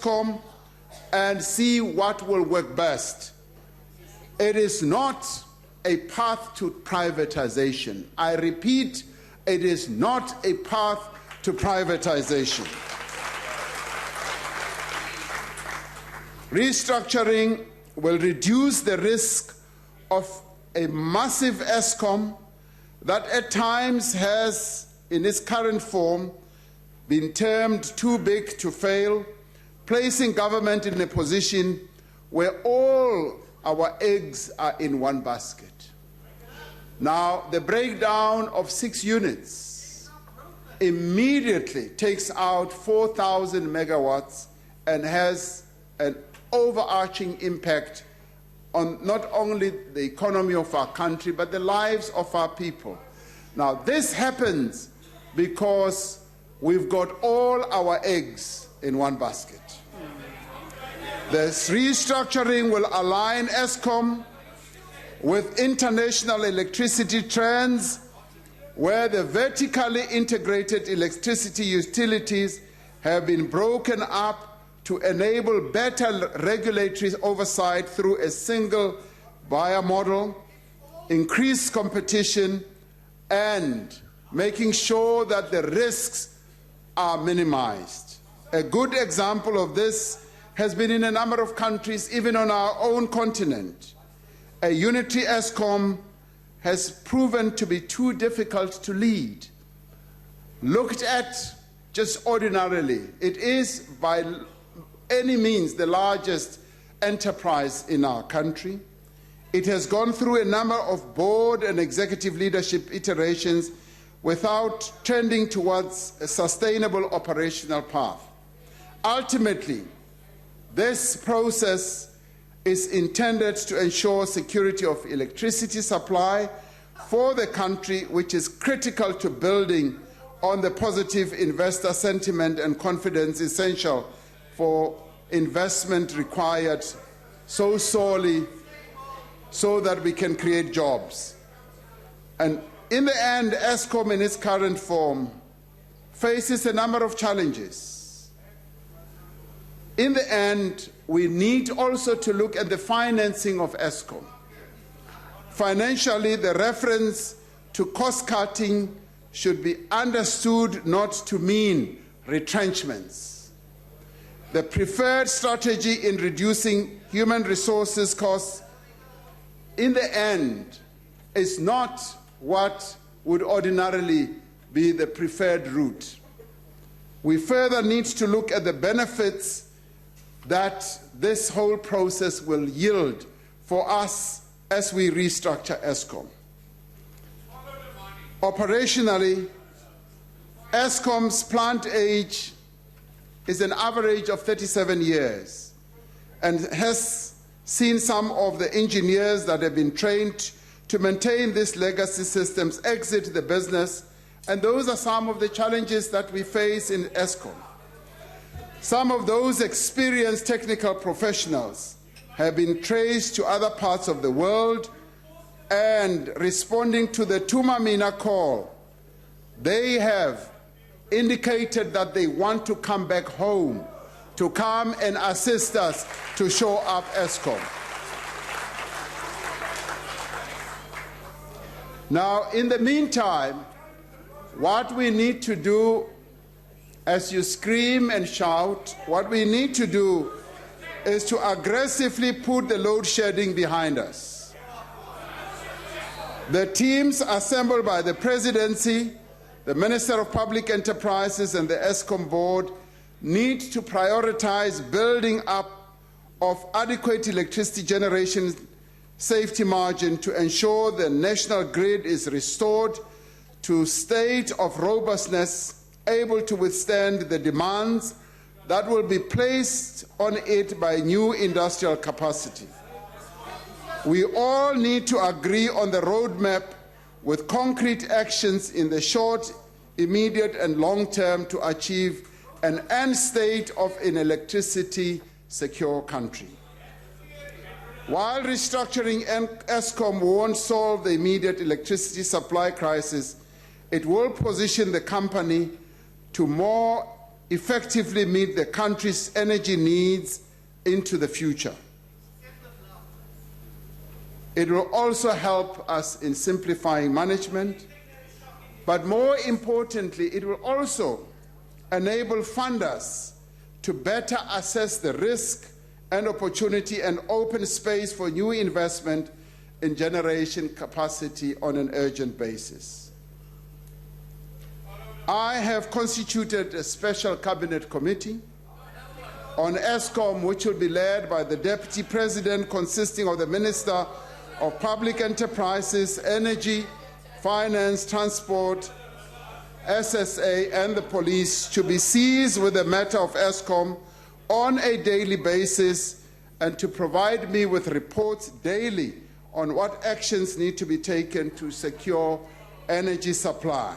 Eskom and see what will work best. It is not a path to privatization. I repeat, it is not a path to privatization. Restructuring will reduce the risk of a massive Eskom that at times has, in its current form, been termed too big to fail, placing government in a position where all our eggs are in one basket. Now, the breakdown of 6 units immediately takes out 4,000 megawatts and has an overarching impact on not only the economy of our country, but the lives of our people. Now, this happens because we've got all our eggs in one basket. This restructuring will align Eskom with international electricity trends, where the vertically integrated electricity utilities have been broken up to enable better regulatory oversight through a single buyer model, increased competition, and making sure that the risks are minimized. A good example of this has been in a number of countries, even on our own continent. A unitary Eskom has proven to be too difficult to lead. Looked at just ordinarily, it is by any means the largest enterprise in our country. It has gone through a number of board and executive leadership iterations without trending towards a sustainable operational path. Ultimately, this process is intended to ensure security of electricity supply for the country, which is critical to building on the positive investor sentiment and confidence essential for investment required so sorely so that we can create jobs. And in the end, Eskom in its current form faces a number of challenges. In the end, we need also to look at the financing of Eskom. Financially, the reference to cost-cutting should be understood not to mean retrenchments. The preferred strategy in reducing human resources costs, in the end, is not what would ordinarily be the preferred route. We further need to look at the benefits that this whole process will yield for us as we restructure Eskom. Operationally, Eskom's plant age is an average of 37 years and has seen some of the engineers that have been trained to maintain these legacy systems exit the business, and those are some of the challenges that we face in Eskom. Some of those experienced technical professionals have been traced to other parts of the world, and responding to the Tumamina call, they have indicated that they want to come back home, to come and assist us to show up Eskom. Now, in the meantime, what we need to do, as you scream and shout, what we need to do is to aggressively put the load shedding behind us. The teams assembled by the presidency, the Minister of Public Enterprises, and the Eskom board need to prioritize building up of adequate electricity generation safety margin to ensure the national grid is restored to a state of robustness, able to withstand the demands that will be placed on it by new industrial capacity. We all need to agree on the roadmap with concrete actions in the short, immediate, and long term to achieve an end state of an electricity secure country. While restructuring Eskom won't solve the immediate electricity supply crisis, it will position the company to more effectively meet the country's energy needs into the future. It will also help us in simplifying management, but more importantly, it will also enable funders to better assess the risk and opportunity and open space for new investment in generation capacity on an urgent basis. I have constituted a special cabinet committee on Eskom, which will be led by the Deputy President, consisting of the Minister of Public Enterprises, Energy, Finance, Transport, SSA, and the police, to be seized with the matter of Eskom on a daily basis and to provide me with reports daily on what actions need to be taken to secure energy supply.